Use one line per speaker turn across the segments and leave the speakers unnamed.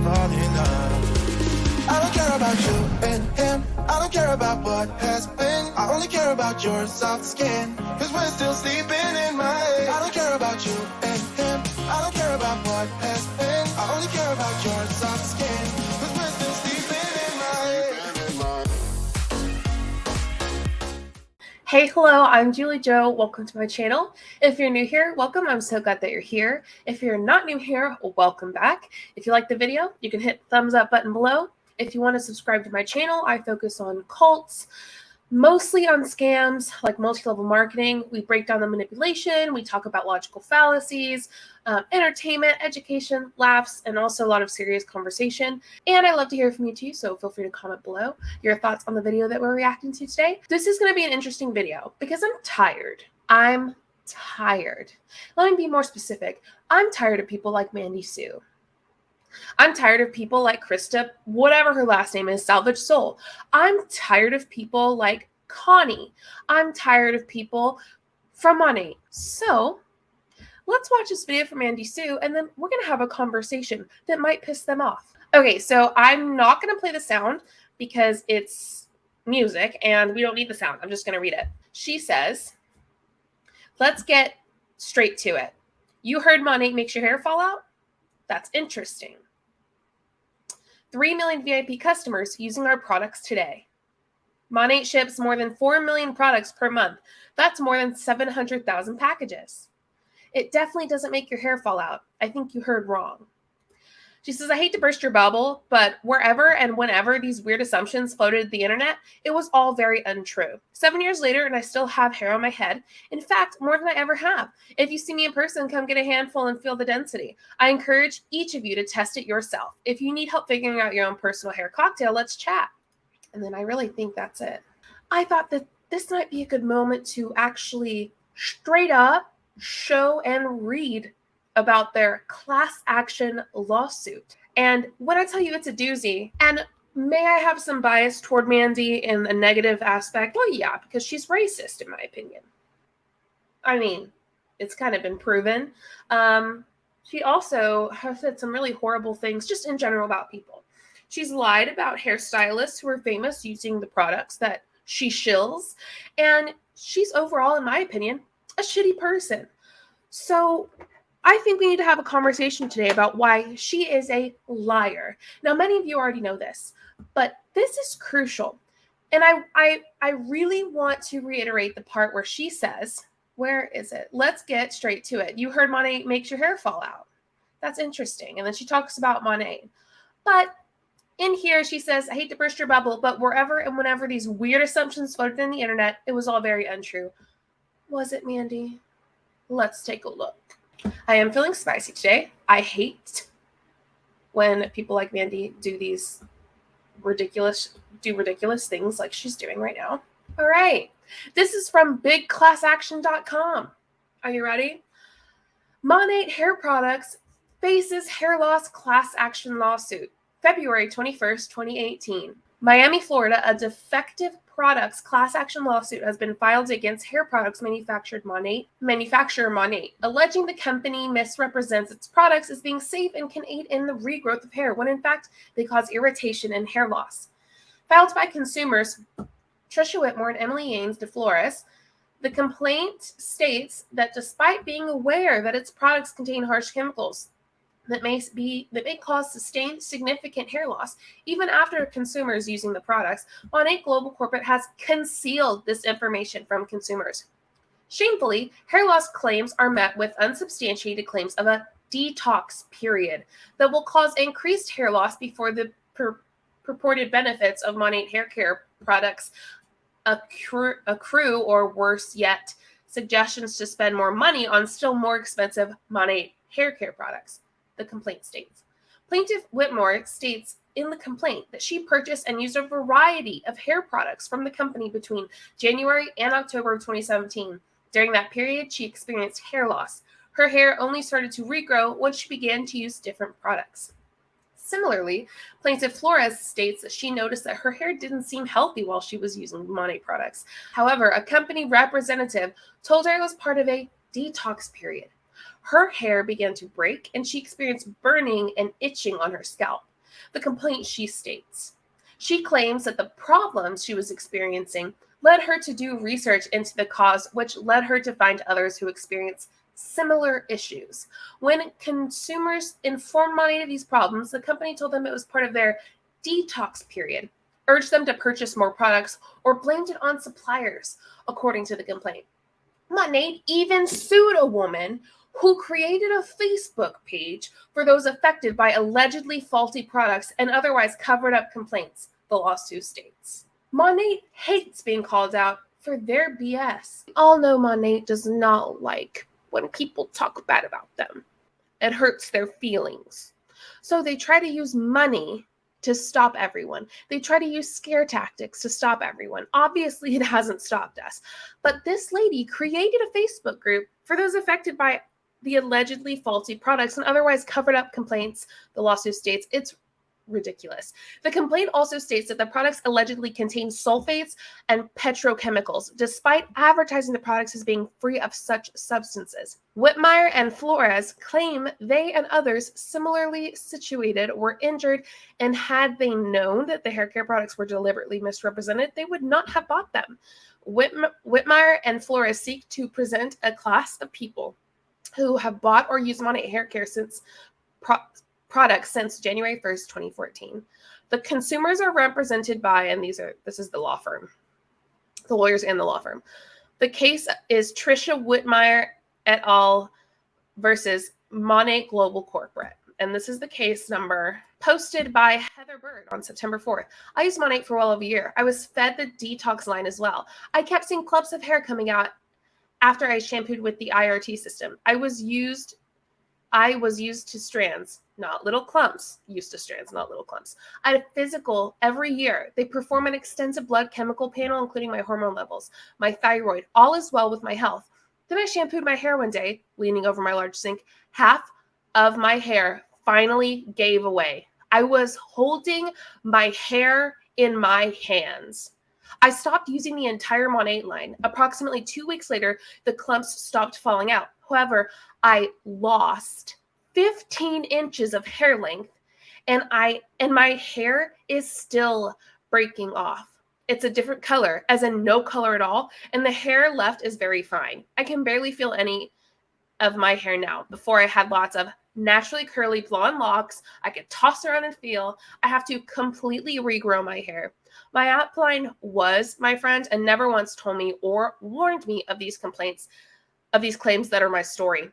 falling up. I don't care about you and him. I don't care about what has been. I only care about your soft skin, cause we're still sleeping in my head. I don't care about you and him. I don't care about what has been. I only care about your soft skin, cause we're still sleeping in my head.
Hey, hello, I'm JulieJo. Welcome to my channel. If you're new here, welcome. I'm so glad that you're here. If you're not new here, welcome back. If you like the video, you can hit the thumbs up button below. If you want to subscribe to my channel, I focus on cults, mostly on scams like multi-level marketing. We break down the manipulation. We talk about logical fallacies, entertainment, education, laughs, and also a lot of serious conversation. And I love to hear from you too, so feel free to comment below your thoughts on the video that we're reacting to today. This is going to be an interesting video because I'm tired. I'm tired. Let me be more specific. I'm tired of people like Mandy Sue. I'm tired of people like Krista, whatever her last name is, Salvage Soul. I'm tired of people like Connie. I'm tired of people from Monet. So let's watch this video from Mandy Sue, and then we're going to have a conversation that might piss them off. Okay, so I'm not going to play the sound because it's music, and we don't need the sound. I'm just going to read it. She says, let's get straight to it. You heard Monet makes your hair fall out? That's interesting. 3 million VIP customers using our products today. Monet ships more than 4 million products per month. That's more than 700,000 packages. It definitely doesn't make your hair fall out. I think you heard wrong. She says, I hate to burst your bubble, but wherever and whenever these weird assumptions floated the internet, it was all very untrue. 7 years later, and I still have hair on my head. In fact, more than I ever have. If you see me in person, come get a handful and feel the density. I encourage each of you to test it yourself. If you need help figuring out your own personal hair cocktail, let's chat. And then I really think that's it. I thought that this might be a good moment to actually straight up show and read about their class action lawsuit. And when I tell you it's a doozy, and may I have some bias toward Mandy in a negative aspect? Well, yeah, because she's racist, in my opinion. I mean, it's kind of been proven. She also has said some really horrible things just in general about people. She's lied about hairstylists who are famous using the products that she shills. And she's overall, in my opinion, a shitty person. So I think we need to have a conversation today about why she is a liar. Now, many of you already know this, but this is crucial. And I really want to reiterate the part where she says, where is it? Let's get straight to it. You heard Monet makes your hair fall out. That's interesting. And then she talks about Monet. But in here, she says, I hate to burst your bubble, but wherever and whenever these weird assumptions floated in the internet, it was all very untrue. Was it, Mandy? Let's take a look. I am feeling spicy today. I hate when people like Mandy do these ridiculous things like she's doing right now. All right. This is from bigclassaction.com. Are you ready? Monet Hair Products faces hair loss class action lawsuit. February 21st, 2018. Miami, Florida, a defective products class action lawsuit has been filed against hair products manufacturer Monet, alleging the company misrepresents its products as being safe and can aid in the regrowth of hair when in fact they cause irritation and hair loss. Filed by consumers Trisha Whitmore and Emily Yanes de Flores, the complaint states that despite being aware that its products contain harsh chemicals that may cause sustained significant hair loss, even after consumers using the products, Monet Global Corporate has concealed this information from consumers. Shamefully, hair loss claims are met with unsubstantiated claims of a detox period that will cause increased hair loss before the purported benefits of Monet hair care products accrue, or worse yet, suggestions to spend more money on still more expensive Monet hair care products. The complaint states. Plaintiff Whitmore states in the complaint that she purchased and used a variety of hair products from the company between January and October of 2017. During that period, she experienced hair loss. Her hair only started to regrow once she began to use different products. Similarly, Plaintiff Flores states that she noticed that her hair didn't seem healthy while she was using Monet products. However, a company representative told her it was part of a detox period. Her hair began to break and she experienced burning and itching on her scalp. The complaint she states. She claims that the problems she was experiencing led her to do research into the cause, which led her to find others who experience similar issues. When consumers informed Monet of these problems, the company told them it was part of their detox period, urged them to purchase more products, or blamed it on suppliers, according to the complaint. Monet even sued a woman who created a Facebook page for those affected by allegedly faulty products and otherwise covered up complaints, the lawsuit states. Monet hates being called out for their BS. We all know Monet does not like when people talk bad about them. It hurts their feelings. So they try to use money to stop everyone. They try to use scare tactics to stop everyone. Obviously, it hasn't stopped us. But this lady created a Facebook group for those affected by the allegedly faulty products and otherwise covered up complaints, the lawsuit states. It's ridiculous. The complaint also states that the products allegedly contain sulfates and petrochemicals, despite advertising the products as being free of such substances. Whitmire and Flores claim they and others similarly situated were injured, and had they known that the hair care products were deliberately misrepresented, they would not have bought them. Whitmire and Flores seek to present a class of people who have bought or used Monet hair care products since January 1st, 2014. The consumers are represented by, and this is the law firm, the lawyers and the law firm. The case is Trisha Whitmire et al. Versus Monet Global Corporate. And this is the case number posted by Heather Bird on September 4th. I used Monet for well over a year. I was fed the detox line as well. I kept seeing clumps of hair coming out after I shampooed with the IRT system. I was used to strands, not little clumps. Used to strands, not little clumps. I had a physical every year. They perform an extensive blood chemical panel, including my hormone levels, my thyroid. All is well with my health. Then I shampooed my hair one day, leaning over my large sink. Half of my hair finally gave away. I was holding my hair in my hands. I stopped using the entire Monet line. Approximately 2 weeks later, the clumps stopped falling out. However, I lost 15 inches of hair length, and my hair is still breaking off. It's a different color, as in no color at all, and the hair left is very fine. I can barely feel any of my hair now. Before, I had lots of naturally curly blonde locks I could toss around and feel. I have to completely regrow my hair. My upline was my friend and never once told me or warned me of these complaints, of these claims that are my story.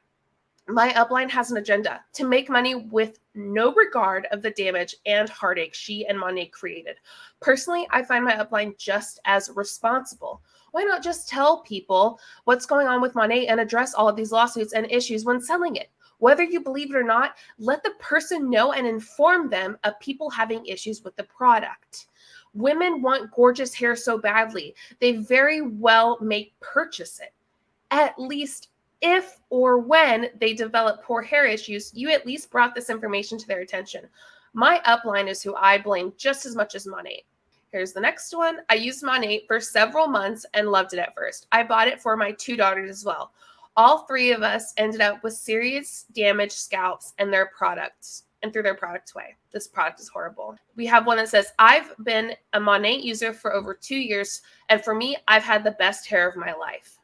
My upline has an agenda to make money with no regard of the damage and heartache she and Monet created. Personally, I find my upline just as responsible. Why not just tell people what's going on with Monet and address all of these lawsuits and issues when selling it? Whether you believe it or not, let the person know and inform them of people having issues with the product. Women want gorgeous hair so badly, they very well may purchase it. At least if or when they develop poor hair issues, you at least brought this information to their attention. My upline is who I blame just as much as Monet. Here's the next one. I used Monet for several months and loved it at first. I bought it for my 2 daughters as well. All 3 of us ended up with serious damaged scalps and their products and through their product's way. This product is horrible. We have one that says, I've been a Monet user for over 2 years, and for me, I've had the best hair of my life.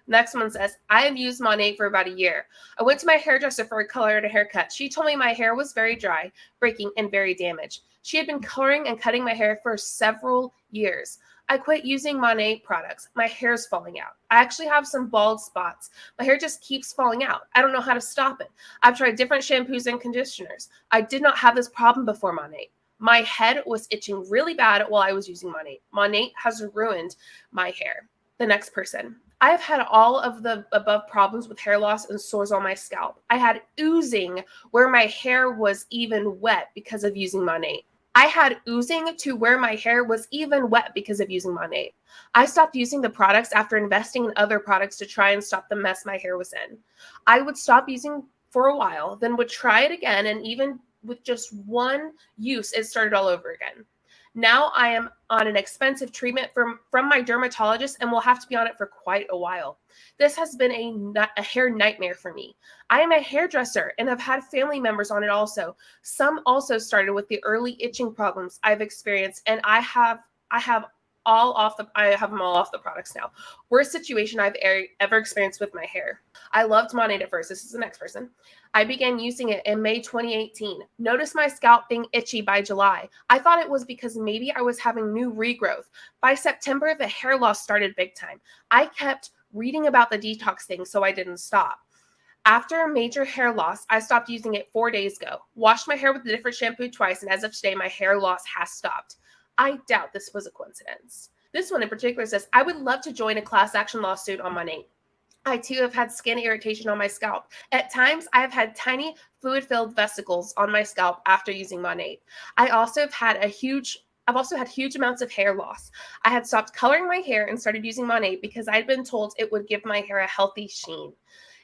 Next one says, I have used Monet for about a year. I went to my hairdresser for a color and a haircut. She told me my hair was very dry, breaking, and very damaged. She had been coloring and cutting my hair for several years. I quit using Monet products. My hair's falling out. I actually have some bald spots. My hair just keeps falling out. I don't know how to stop it. I've tried different shampoos and conditioners. I did not have this problem before Monet. My head was itching really bad while I was using Monet. Monet has ruined my hair. The next person. I have had all of the above problems with hair loss and sores on my scalp. I had oozing where my hair was even wet because of using Monet. I had oozing to where my hair was even wet because of using Monet. I stopped using the products after investing in other products to try and stop the mess my hair was in. I would stop using for a while, then would try it again, and even with just one use, it started all over again. Now I am on an expensive treatment from my dermatologist and will have to be on it for quite a while. This has been a hair nightmare for me. I am a hairdresser and have had family members on it also. Some also started with the early itching problems I've experienced, and I have them all off the products now. Worst situation I've ever experienced with my hair. I loved Monet at first. This is the next person. I began using it in May 2018. Noticed my scalp being itchy by July. I thought it was because maybe I was having new regrowth. By September, the hair loss started big time. I kept reading about the detox thing, so I didn't stop. After a major hair loss, I stopped using it 4 days ago. Washed my hair with a different shampoo twice, and as of today, my hair loss has stopped. I doubt this was a coincidence. This one in particular says, I would love to join a class action lawsuit on Monet. I too have had skin irritation on my scalp. At times, I have had tiny fluid-filled vesicles on my scalp after using Monet. I've also had huge amounts of hair loss. I had stopped coloring my hair and started using Monet because I'd been told it would give my hair a healthy sheen,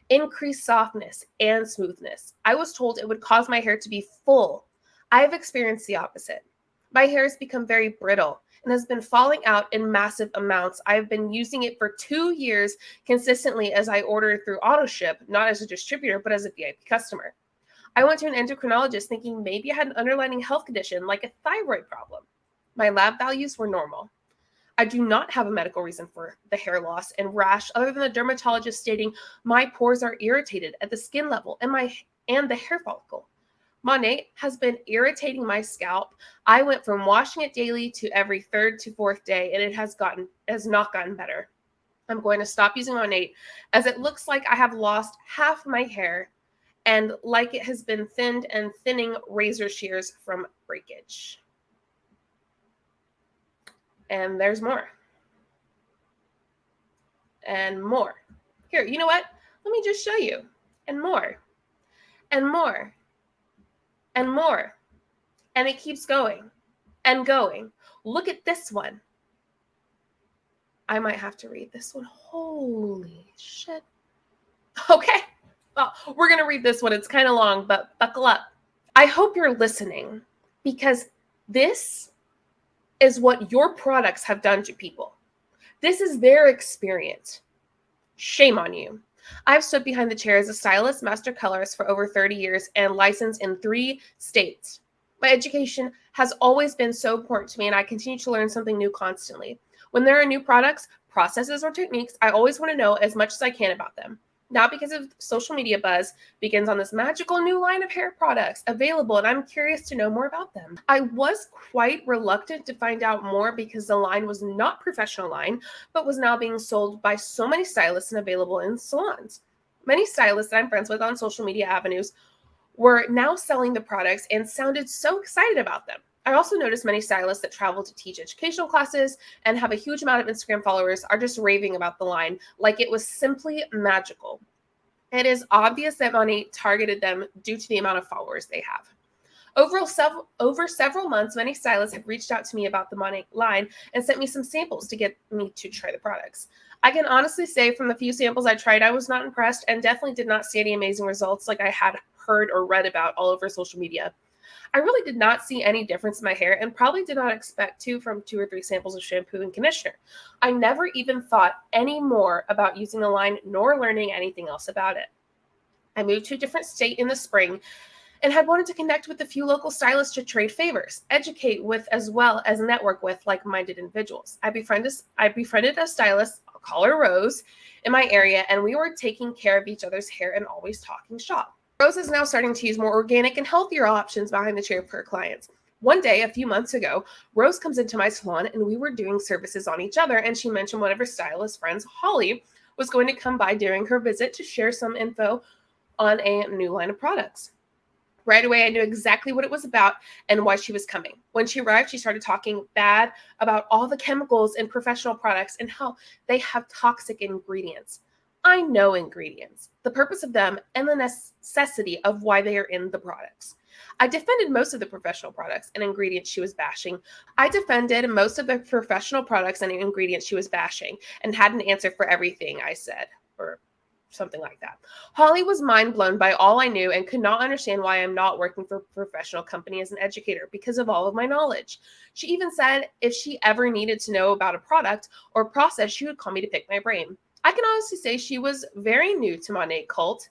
increase softness, and smoothness. I was told it would cause my hair to be full. I have experienced the opposite. My hair has become very brittle and has been falling out in massive amounts. I've been using it for 2 years consistently as I order through AutoShip, not as a distributor, but as a VIP customer. I went to an endocrinologist thinking maybe I had an underlying health condition like a thyroid problem. My lab values were normal. I do not have a medical reason for the hair loss and rash other than the dermatologist stating my pores are irritated at the skin level and the hair follicle. Monet has been irritating my scalp. I went from washing it daily to every 3rd to 4th day, and it has not gotten better. I'm going to stop using Monet as it looks like I have lost half my hair and like it has been thinned and thinning razor shears from breakage. And there's more. And more. Here, you know what? Let me just show you. And more. And more. And more. And it keeps going and going. Look at this one. I might have to read this one. Holy shit. Okay. Well, we're going to read this one. It's kind of long, but buckle up. I hope you're listening because this is what your products have done to people. This is their experience. Shame on you. I've stood behind the chair as a stylist, master colorist for over 30 years and licensed in 3 states. My education has always been so important to me, and I continue to learn something new constantly. When there are new products, processes, or techniques, I always want to know as much as I can about them. Now, because of social media buzz, begins on this magical new line of hair products available, and I'm curious to know more about them. I was quite reluctant to find out more because the line was not professional line, but was now being sold by so many stylists and available in salons. Many stylists that I'm friends with on social media avenues were now selling the products and sounded so excited about them. I also noticed many stylists that travel to teach educational classes and have a huge amount of Instagram followers are just raving about the line like it was simply magical. It is obvious that Monet targeted them due to the amount of followers they have. Over several months, many stylists have reached out to me about the Monet line and sent me some samples to get me to try the products. I can honestly say from the few samples I tried, I was not impressed and definitely did not see any amazing results like I had heard or read about all over social media. I really did not see any difference in my hair and probably did not expect to from 2 or 3 samples of shampoo and conditioner. I never even thought any more about using the line nor learning anything else about it. I moved to a different state in the spring and had wanted to connect with a few local stylists to trade favors, educate with, as well as network with like-minded individuals. I befriended a stylist, I'll call her Rose, in my area, and we were taking care of each other's hair and always talking shop. Rose is now starting to use more organic and healthier options behind the chair for her clients. One day, a few months ago, Rose comes into my salon and we were doing services on each other, and she mentioned one of her stylist friends, Holly, was going to come by during her visit to share some info on a new line of products. Right away, I knew exactly what it was about and why she was coming. When she arrived, she started talking bad about all the chemicals in professional products and how they have toxic ingredients. I know ingredients, the purpose of them, and the necessity of why they are in the products. I defended most of the professional products and ingredients she was bashing. and had an answer for everything I said, or something like that. Holly was mind blown by all I knew and could not understand why I'm not working for a professional company as an educator because of all of my knowledge. She even said if she ever needed to know about a product or process, she would call me to pick my brain. I can honestly say she was very new to the Monet cult,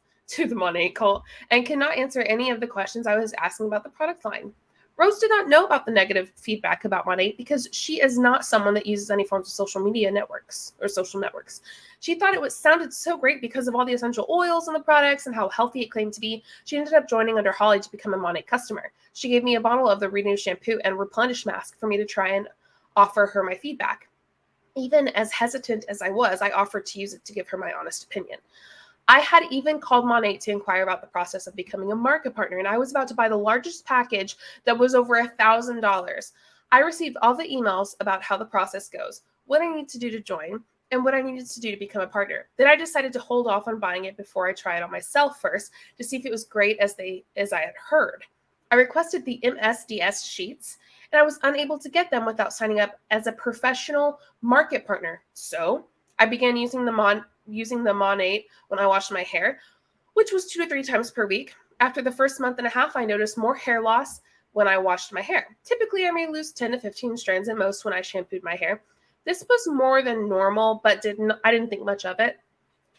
and could not answer any of the questions I was asking about the product line. Rose did not know about the negative feedback about Monet because she is not someone that uses any forms of social media networks or social networks. She thought it sounded so great because of all the essential oils in the products and how healthy it claimed to be. She ended up joining under Holly to become a Monet customer. She gave me a bottle of the Renew shampoo and Replenish mask for me to try and offer her my feedback. Even as hesitant as I was, I offered to use it to give her my honest opinion. I had even called Monet to inquire about the process of becoming a market partner, and I was about to buy the largest package that was over $1,000. I received all the emails about how the process goes, what I need to do to join, and what I needed to do to become a partner. Then I decided to hold off on buying it before I try it on myself first to see if it was great as I had heard. I requested the MSDS sheets, and I was unable to get them without signing up as a professional market partner. So I began using the Monet when I washed my hair, which was 2 to 3 times per week. After the first month and a half, I noticed more hair loss when I washed my hair. Typically, I may lose 10 to 15 strands at most when I shampooed my hair. This was more than normal, but I didn't think much of it.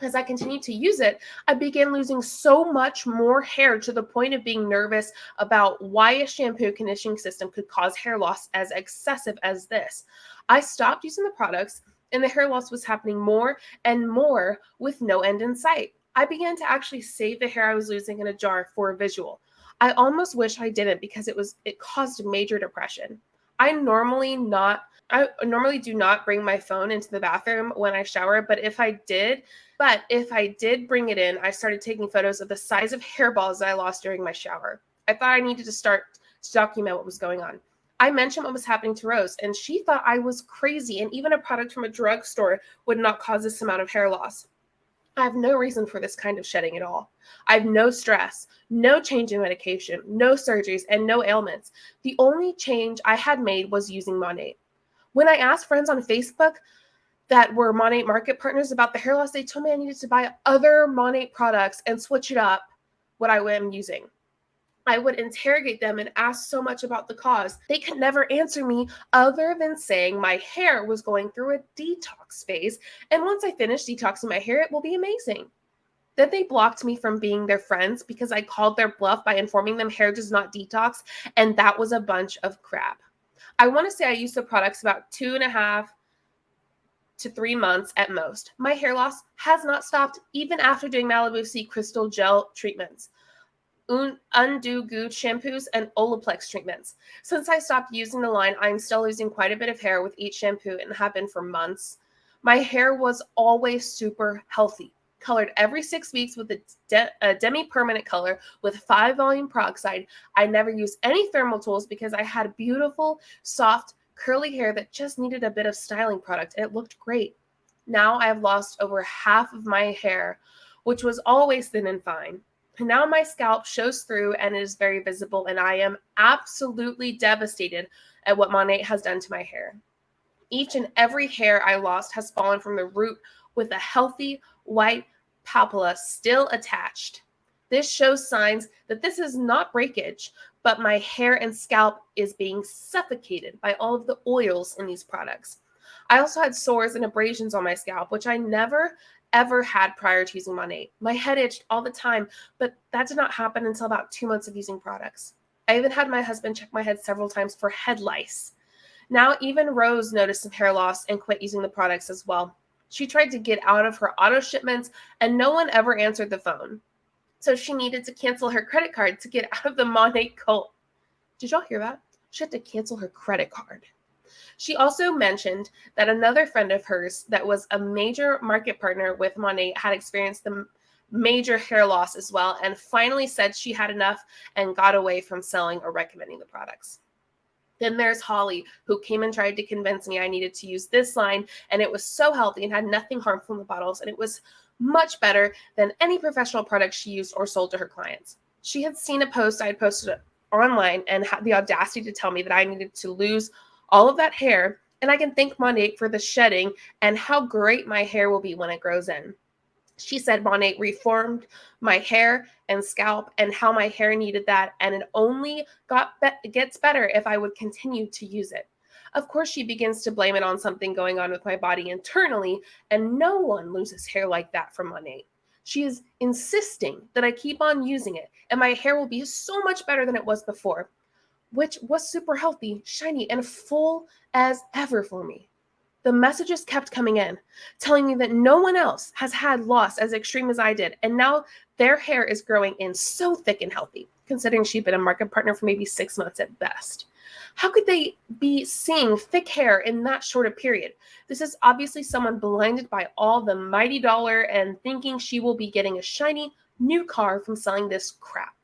As I continued to use it, I began losing so much more hair to the point of being nervous about why a shampoo conditioning system could cause hair loss as excessive as this. I stopped using the products, and the hair loss was happening more and more with no end in sight. I began to actually save the hair I was losing in a jar for a visual. I almost wish I didn't because it caused major depression. I normally do not bring my phone into the bathroom when I shower, but if I did bring it in, I started taking photos of the size of hairballs that I lost during my shower. I thought I needed to start to document what was going on. I mentioned what was happening to Rose, and she thought I was crazy, and even a product from a drugstore would not cause this amount of hair loss. I have no reason for this kind of shedding at all. I have no stress, no change in medication, no surgeries, and no ailments. The only change I had made was using Monet. When I asked friends on Facebook that were Monet market partners about the hair loss, they told me I needed to buy other Monet products and switch it up what I am using. I would interrogate them and ask so much about the cause. They could never answer me other than saying my hair was going through a detox phase, and once I finish detoxing my hair, it will be amazing. Then they blocked me from being their friends because I called their bluff by informing them hair does not detox, and that was a bunch of crap. I want to say I used the products about 2.5 to 3 months at most. My hair loss has not stopped even after doing Malibu Sea crystal gel treatments, Undo Goo shampoos, and Olaplex treatments. Since I stopped using the line, I'm still losing quite a bit of hair with each shampoo and have been for months. My hair was always super healthy, colored every 6 weeks with a demi-permanent color with 5-volume peroxide. I never used any thermal tools because I had beautiful, soft, curly hair that just needed a bit of styling product, and it looked great. Now I have lost over half of my hair, which was always thin and fine. Now my scalp shows through and it is very visible, and I am absolutely devastated at what Monet has done to my hair. Each and every hair I lost has fallen from the root with a healthy white papilla still attached. This shows signs that this is not breakage, but my hair and scalp is being suffocated by all of the oils in these products. I also had sores and abrasions on my scalp, which I never ever had prior to using Monet. My head itched all the time, but that did not happen until about 2 months of using products. I even had my husband check my head several times for head lice. Now even Rose noticed some hair loss and quit using the products as well. She tried to get out of her auto shipments and no one ever answered the phone. So she needed to cancel her credit card to get out of the Monet cult. Did y'all hear that? She had to cancel her credit card. She also mentioned that another friend of hers that was a major market partner with Monet had experienced the major hair loss as well, and finally said she had enough and got away from selling or recommending the products. Then there's Holly, who came and tried to convince me I needed to use this line, and it was so healthy and had nothing harmful in the bottles, and it was much better than any professional product she used or sold to her clients. She had seen a post I had posted online and had the audacity to tell me that I needed to lose all of that hair, and I can thank Monet for the shedding and how great my hair will be when it grows in. She said Monet reformed my hair and scalp and how my hair needed that, and it only gets better if I would continue to use it. Of course, she begins to blame it on something going on with my body internally, and no one loses hair like that from Monet. She is insisting that I keep on using it, and my hair will be so much better than it was before, which was super healthy, shiny, and full as ever for me. The messages kept coming in, telling me that no one else has had loss as extreme as I did, and now their hair is growing in so thick and healthy, considering she'd been a market partner for maybe 6 months at best. How could they be seeing thick hair in that short a period? This is obviously someone blinded by all the mighty dollar and thinking she will be getting a shiny new car from selling this crap.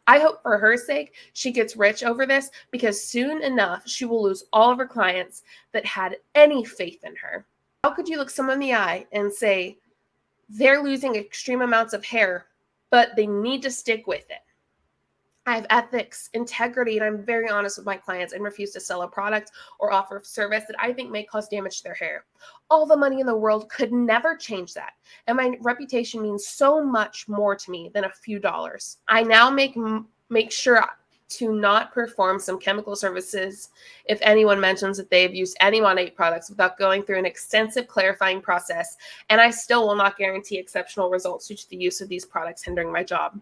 I hope for her sake she gets rich over this, because soon enough she will lose all of her clients that had any faith in her. How could you look someone in the eye and say they're losing extreme amounts of hair, but they need to stick with it? I have ethics, integrity, and I'm very honest with my clients and refuse to sell a product or offer a service that I think may cause damage to their hair. All the money in the world could never change that, and my reputation means so much more to me than a few dollars. I now make sure to not perform some chemical services if anyone mentions that they've used any Monet products without going through an extensive clarifying process, and I still will not guarantee exceptional results due to the use of these products hindering my job.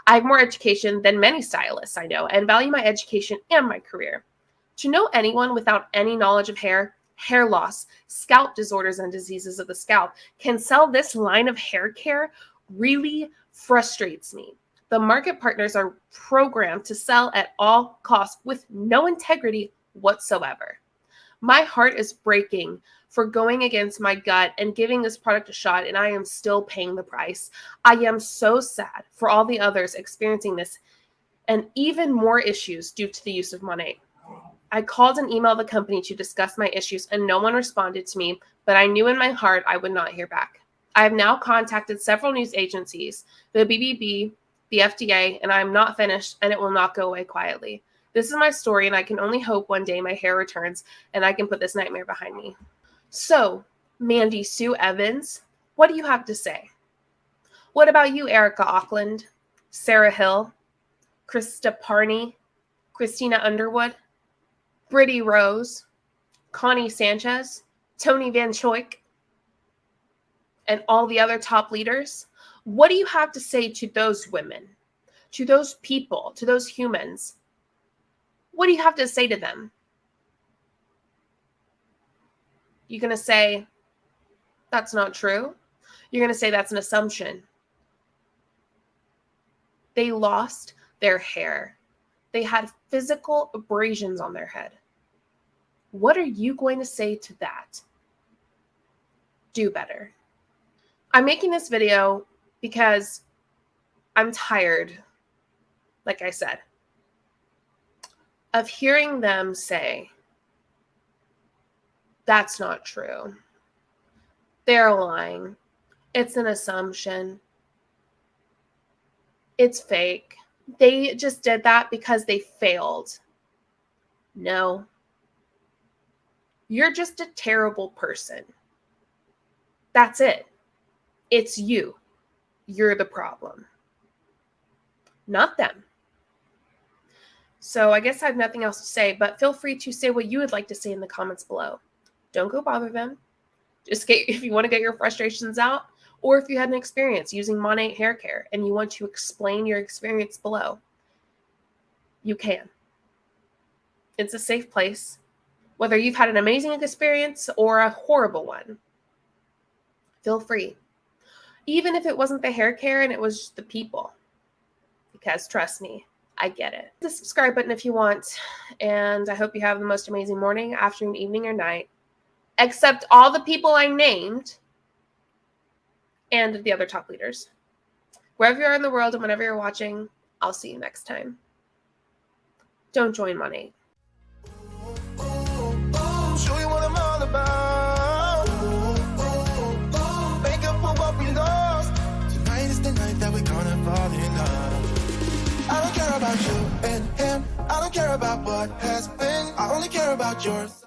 I have more education than many stylists I know and value my education and my career. To know anyone without any knowledge of hair, hair loss, scalp disorders, and diseases of the scalp can sell this line of hair care really frustrates me. The market partners are programmed to sell at all costs with no integrity whatsoever. My heart is breaking for going against my gut and giving this product a shot, and I am still paying the price. I am so sad for all the others experiencing this and even more issues due to the use of Monet. I called and emailed the company to discuss my issues, and no one responded to me, but I knew in my heart I would not hear back. I have now contacted several news agencies, the BBB, the FDA, and I am not finished, and it will not go away quietly. This is my story, and I can only hope one day my hair returns and I can put this nightmare behind me. So, Mandy Sue Evans, what do you have to say? What about you, Erica Auckland, Sarah Hill, Krista Parney, Christina Underwood, Brittany Rose, Connie Sanchez, Tony Van Choik, and all the other top leaders? What do you have to say to those women, to those people, to those humans? What do you have to say to them? You're going to say, that's not true. You're going to say that's an assumption. They lost their hair. They had physical abrasions on their head. What are you going to say to that? Do better. I'm making this video because I'm tired, like I said, of hearing them say, that's not true. They're lying. It's an assumption. It's fake. They just did that because they failed. No. You're just a terrible person. That's it. It's you. You're the problem. Not them. So I guess I have nothing else to say, but feel free to say what you would like to say in the comments below. Don't go bother them. Just if you want to get your frustrations out, or if you had an experience using Monet hair care and you want to explain your experience below, you can. It's a safe place, whether you've had an amazing experience or a horrible one. Feel free. Even if it wasn't the hair care and it was just the people. Because trust me, I get it. Hit the subscribe button if you want. And I hope you have the most amazing morning, afternoon, evening, or night. Except all the people I named and the other top leaders. Wherever you are in the world and whenever you're watching, I'll see you next time. Don't join Monet.
Show you what I'm all about. Make up for what we lost. Tonight is the night that we're gonna fall in love. I don't care about you and him. I don't care about what has been. I only care about yours.